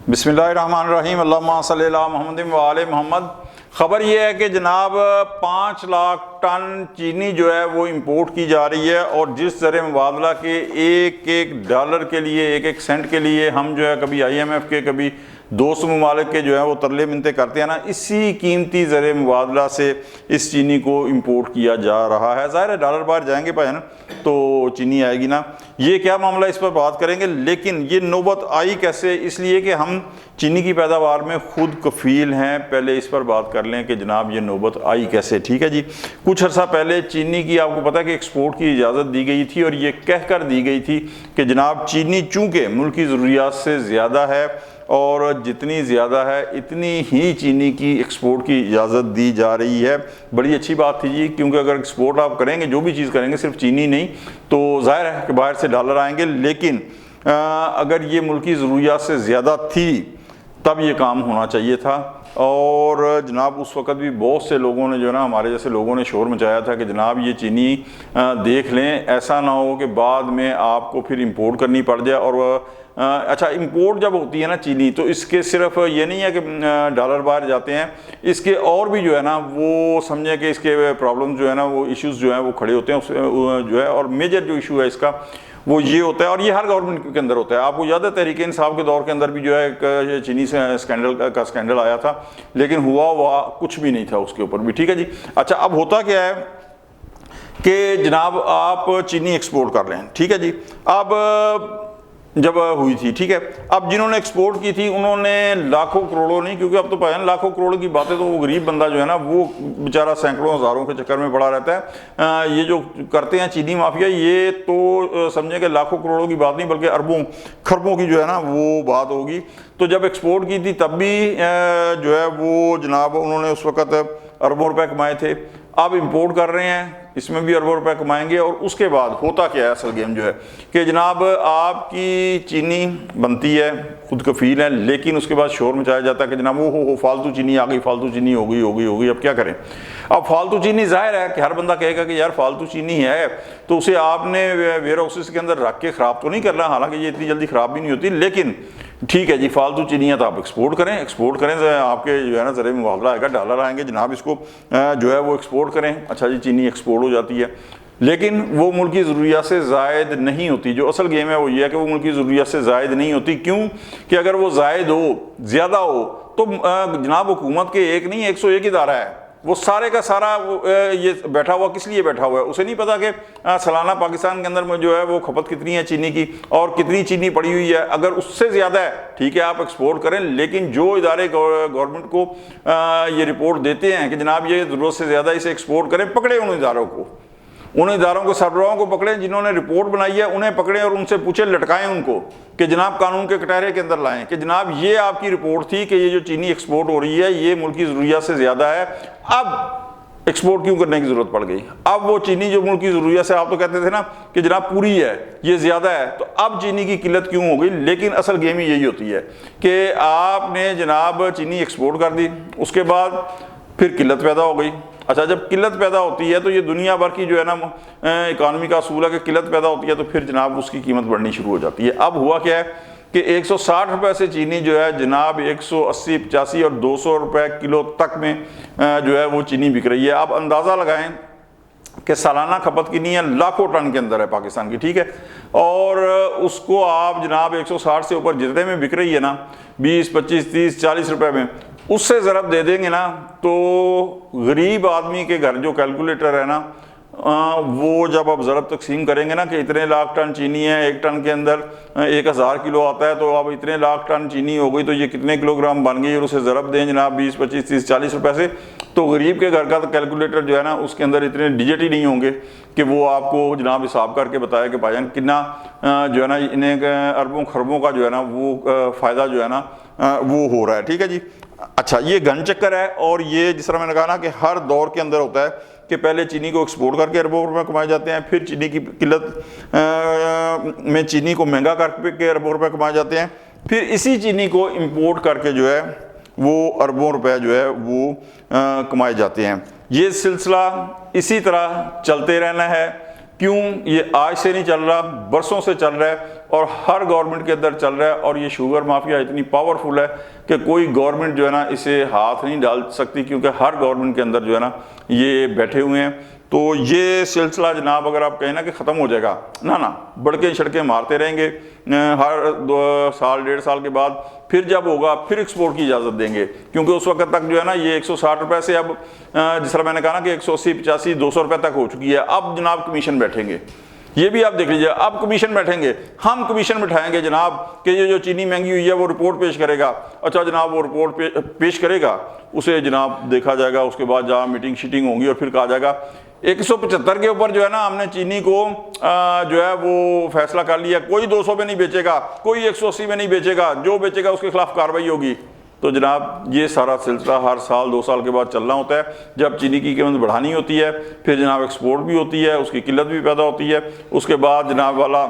بسم اللہ الرحمن الرحیم، اللہم صلی اللہ محمد و آل محمد۔ خبر یہ ہے کہ جناب 5 لاکھ ٹن چینی جو ہے وہ امپورٹ کی جا رہی ہے، اور جس زر مبادلہ کے ایک ڈالر کے لیے، ایک سینٹ کے لیے ہم جو ہے کبھی IMF کے، کبھی دوست ممالک کے جو ہے وہ ترلے منتیں کرتے ہیں نا، اسی قیمتی زر مبادلہ سے اس چینی کو امپورٹ کیا جا رہا ہے۔ ظاہر ہے ڈالر باہر جائیں گے بھائی نا تو چینی آئے گی نا۔ یہ کیا معاملہ، اس پر بات کریں گے، لیکن یہ نوبت آئی کیسے؟ اس لیے کہ ہم چینی کی پیداوار میں خود کفیل ہیں۔ پہلے اس پر بات کر لیں کہ جناب یہ نوبت آئی کیسے، ٹھیک ہے جی۔ کچھ عرصہ پہلے چینی کی آپ کو پتہ ہے کہ ایکسپورٹ کی اجازت دی گئی تھی، اور یہ کہہ کر دی گئی تھی کہ جناب چینی چونکہ ملکی ضروریات سے زیادہ ہے، اور جتنی زیادہ ہے اتنی ہی چینی کی ایکسپورٹ کی اجازت دی جا رہی ہے۔ بڑی اچھی بات تھی جی، کیونکہ اگر ایکسپورٹ آپ کریں گے، جو بھی چیز کریں گے، صرف چینی نہیں، تو ظاہر ہے کہ باہر سے ڈالر آئیں گے، لیکن اگر یہ ملکی ضروریات سے زیادہ تھی تب یہ کام ہونا چاہیے تھا۔ اور جناب اس وقت بھی بہت سے لوگوں نے جو ہے نا، ہمارے جیسے لوگوں نے شور مچایا تھا کہ جناب یہ چینی دیکھ لیں، ایسا نہ ہو کہ بعد میں آپ کو پھر امپورٹ کرنی پڑ جائے۔ اور اچھا، امپورٹ جب ہوتی ہے نا چینی، تو اس کے صرف یہ نہیں ہے کہ ڈالر باہر جاتے ہیں، اس کے اور بھی جو ہے نا وہ سمجھیں کہ اس کے پرابلم جو ہے نا، وہ ایشوز جو ہیں وہ کھڑے ہوتے ہیں جو ہے۔ اور میجر جو ایشو ہے اس کا وہ یہ ہوتا ہے، اور یہ ہر گورنمنٹ کے اندر ہوتا ہے۔ آپ کو یاد ہے تحریک انصاف کے دور کے اندر بھی جو ہے ایک چینی سے اسکینڈل آیا تھا، لیکن ہوا کچھ بھی نہیں تھا اس کے اوپر بھی، ٹھیک ہے جی۔ اچھا، اب ہوتا کیا ہے کہ جناب آپ چینی ایکسپورٹ کر رہے ہیں، ٹھیک ہے جی۔ اب جب ہوئی تھی، ٹھیک ہے، اب جنہوں نے ایکسپورٹ کی تھی انہوں نے لاکھوں کروڑوں نہیں، کیونکہ اب تو پتہ ہے لاکھوں کروڑوں کی باتیں تو وہ غریب بندہ جو ہے نا وہ بیچارہ سینکڑوں ہزاروں کے چکر میں پڑا رہتا ہے۔ یہ جو کرتے ہیں چینی مافیا، یہ تو سمجھیں کہ لاکھوں کروڑوں کی بات نہیں بلکہ اربوں خربوں کی جو ہے نا وہ بات ہوگی۔ تو جب ایکسپورٹ کی تھی تب بھی جو ہے وہ جناب انہوں نے اس وقت اربوں روپے کمائے تھے، اب امپورٹ کر رہے ہیں، اس میں بھی اربوں روپے کمائیں گے۔ اور اس کے بعد ہوتا کیا ہے اصل گیم جو ہے کہ جناب آپ کی چینی بنتی ہے، خود کفیل ہے، لیکن اس کے بعد شور مچایا جاتا ہے کہ جناب وہ فالتو چینی آ گئی، فالتو چینی ہو گئی، اب کیا کریں؟ اب فالتو چینی ظاہر ہے کہ ہر بندہ کہے گا کہ یار فالتو چینی ہے تو اسے آپ نے ویئر ہاؤسز کے اندر رکھ کے خراب تو نہیں کرنا، حالانکہ یہ اتنی جلدی خراب بھی نہیں ہوتی، لیکن ٹھیک ہے جی، فالتو چینیاں تو آپ ایکسپورٹ کریں، آپ کے جو ہے نا زر مبادلہ آئے گا، ڈالر آئیں گے، جناب اس کو جو ہے وہ ایکسپورٹ کریں۔ اچھا جی، چینی ایکسپورٹ ہو جاتی ہے، لیکن وہ ملکی ضروریات سے زائد نہیں ہوتی۔ جو اصل گیم ہے وہ یہ ہے کہ وہ ملکی ضروریات سے زائد نہیں ہوتی۔ کیوں کہ اگر وہ زائد ہو، زیادہ ہو، تو جناب حکومت کے ایک نہیں 101 ادارہ ہے، وہ سارے کا سارا یہ بیٹھا ہوا کس لیے بیٹھا ہوا ہے؟ اسے نہیں پتا کہ سالانہ پاکستان کے اندر میں جو ہے وہ کھپت کتنی ہے چینی کی، اور کتنی چینی پڑی ہوئی ہے۔ اگر اس سے زیادہ ہے ٹھیک ہے آپ ایکسپورٹ کریں، لیکن جو ادارے گورنمنٹ کو یہ رپورٹ دیتے ہیں کہ جناب یہ ضرورت سے زیادہ اسے ایکسپورٹ کریں، پکڑے ان اداروں کو، ان اداروں کو، سربراہوں کو پکڑیں جنہوں نے رپورٹ بنائی ہے، انہیں پکڑیں اور ان سے پوچھیں، لٹکائیں ان کو کہ جناب قانون کے کٹہرے کے اندر لائیں کہ جناب یہ آپ کی رپورٹ تھی کہ یہ جو چینی ایکسپورٹ ہو رہی ہے یہ ملکی ضروریات سے زیادہ ہے، اب ایکسپورٹ کیوں کرنے کی ضرورت پڑ گئی؟ اب وہ چینی جو ملکی ضروریات سے آپ تو کہتے تھے نا کہ جناب پوری ہے، یہ زیادہ ہے، تو اب چینی کی قلت کیوں ہو گئی؟ لیکن اصل گیم ہی یہی ہوتی ہے کہ آپ نے جناب چینی ایکسپورٹ کر دی، اس کے بعد پھر قلت پیدا ہو گئی۔ اچھا، جب قلت پیدا ہوتی ہے تو یہ دنیا بھر کی جو ہے نا اکانومی کا اصول ہے کہ قلت پیدا ہوتی ہے تو پھر جناب اس کی قیمت بڑھنی شروع ہو جاتی ہے۔ اب ہوا کیا ہے کہ 160 روپے سے چینی جو ہے جناب 180، 85 اور 200 روپے کلو تک میں جو ہے وہ چینی بک رہی ہے۔ آپ اندازہ لگائیں کہ سالانہ کھپت کتنی ہے، لاکھوں ٹن کے اندر ہے پاکستان کی، ٹھیک ہے، اور اس کو آپ جناب 160 سے اوپر جتنے میں بک رہی ہے نا، 20، 25، 30، 40 روپے میں، اس سے ضرب دے دیں گے نا تو غریب آدمی کے گھر جو کیلکولیٹر ہے نا وہ جب آپ ضرب تقسیم کریں گے نا کہ اتنے لاکھ ٹن چینی ہے، ایک ٹن کے اندر 1000 کلو آتا ہے، تو اب اتنے لاکھ ٹن چینی ہو گئی تو یہ کتنے کلو گرام بن گئی، اور اسے ضرب دیں جناب 20، 25، 30، 40 روپے سے، تو غریب کے گھر کا کیلکولیٹر جو ہے نا اس کے اندر اتنے ڈیجٹ ہی نہیں ہوں گے کہ وہ آپ کو جناب حساب کر کے بتائے کہ بھائی جان کتنا جو ہے نا انہیں اربوں خربوں کا جو ہے نا وہ فائدہ جو ہے نا وہ ہو رہا ہے، ٹھیک ہے جی۔ اچھا، یہ گن چکر ہے، اور یہ جس طرح میں نے کہا نا کہ ہر دور کے اندر ہوتا ہے کہ پہلے چینی کو ایکسپورٹ کر کے اربوں روپے کمائے جاتے ہیں، پھر چینی کی قلت میں چینی کو مہنگا کر کے اربوں روپے کمائے جاتے ہیں، پھر اسی چینی کو امپورٹ کر کے جو ہے وہ اربوں روپے جو ہے وہ کمائے جاتے ہیں۔ یہ سلسلہ اسی طرح چلتے رہنا ہے۔ کیوں یہ آج سے نہیں چل رہا، برسوں سے چل رہا ہے اور ہر گورنمنٹ کے اندر چل رہا ہے، اور یہ شوگر مافیا اتنی پاورفل ہے کہ کوئی گورنمنٹ جو ہے نا اسے ہاتھ نہیں ڈال سکتی، کیونکہ ہر گورنمنٹ کے اندر جو ہے نا یہ بیٹھے ہوئے ہیں۔ تو یہ سلسلہ جناب اگر آپ کہیں نا کہ ختم ہو جائے گا، نہ بڑکیں چھڑکیں مارتے رہیں گے، ہر 2 سال 1.5 سال کے بعد پھر جب ہوگا پھر ایکسپورٹ کی اجازت دیں گے، کیونکہ اس وقت تک جو ہے نا یہ 160 روپے سے اب جس طرح میں نے کہا نا کہ 180 85 200 روپے تک ہو چکی ہے۔ اب جناب کمیشن بیٹھیں گے، یہ بھی آپ دیکھ لیجئے، اب کمیشن بیٹھیں گے، ہم کمیشن بٹھائیں گے جناب کہ یہ جو چینی مہنگی ہوئی ہے وہ رپورٹ پیش کرے گا۔ اچھا جناب وہ رپورٹ پیش کرے گا، اسے جناب دیکھا جائے گا، اس کے بعد جہاں میٹنگ شیٹنگ ہوں گی اور پھر کہا جائے گا 175 کے اوپر جو ہے نا ہم نے چینی کو جو ہے وہ فیصلہ کر لیا، کوئی 200 میں نہیں بیچے گا، کوئی 180 میں نہیں بیچے گا، جو بیچے گا اس کے خلاف کارروائی ہوگی۔ تو جناب یہ سارا سلسلہ ہر سال 2 سال کے بعد چلنا ہوتا ہے، جب چینی کی قیمت بڑھانی ہوتی ہے، پھر جناب ایکسپورٹ بھی ہوتی ہے، اس کی قلت بھی پیدا ہوتی ہے، اس کے بعد جناب والا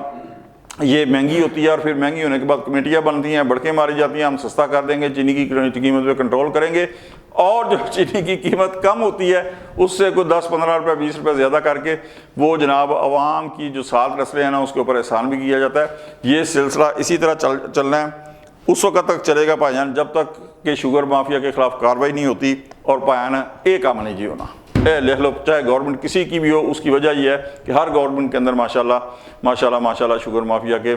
یہ مہنگی ہوتی ہے، اور پھر مہنگی ہونے کے بعد کمیٹیاں بنتی ہیں، بڑکیں ماری جاتی ہیں، ہم سستا کر دیں گے، چینی کی قیمت پہ کنٹرول کریں گے، اور جو چینی کی قیمت کم ہوتی ہے اس سے کوئی 10-15 روپے 20 روپے زیادہ کر کے وہ جناب عوام کی جو 7 نسلیں ہیں نا اس کے اوپر احسان بھی کیا جاتا ہے۔ یہ سلسلہ اسی طرح چلنا ہے، اس وقت تک چلے گا بھائی جان جب تک کہ شوگر مافیا کے خلاف کارروائی نہیں ہوتی، اور پایان ایک کام نہیں جی ہونا، لکھ لو، چاہے گورنمنٹ کسی کی بھی ہو، اس کی وجہ یہ ہے کہ ہر گورنمنٹ کے اندر ماشاءاللہ شوگر مافیا کے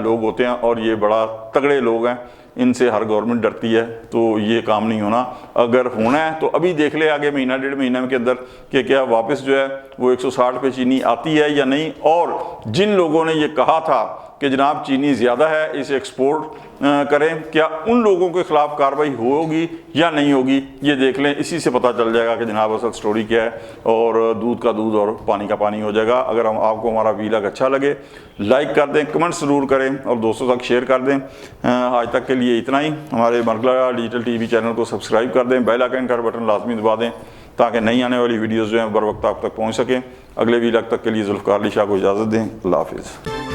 لوگ ہوتے ہیں، اور یہ بڑا تگڑے لوگ ہیں، ان سے ہر گورنمنٹ ڈرتی ہے، تو یہ کام نہیں ہونا۔ اگر ہونا ہے تو ابھی دیکھ لے آگے مہینہ 1.5 مہینہ کے اندر کہ کیا واپس جو ہے وہ 160 پہ چینی آتی ہے یا نہیں، اور جن لوگوں نے یہ کہا تھا کہ جناب چینی زیادہ ہے اسے ایکسپورٹ کریں، کیا ان لوگوں کے خلاف کارروائی ہوگی یا نہیں ہوگی، یہ دیکھ لیں، اسی سے پتہ چل جائے گا کہ جناب اصل سٹوری کیا ہے، اور دودھ کا دودھ اور پانی کا پانی ہو جائے گا۔ اگر آپ کو ہمارا ویلاگ اچھا لگے لائک کر دیں، کمنٹ ضرور کریں، اور دوستوں تک شیئر کر دیں۔ آج تک کے لیے اتنا ہی، ہمارے مرغلہ ڈیجیٹل ٹی وی چینل کو سبسکرائب کر دیں، بیل آئکن کا بٹن لازمی دبا دیں تاکہ نئی آنے والی ویڈیوز جو ہیں بر وقت آپ تک پہنچ سکیں۔ اگلے ویلاگ تک کے لیے ذوالفقار علی شاہ کو اجازت دیں، اللہ حافظ۔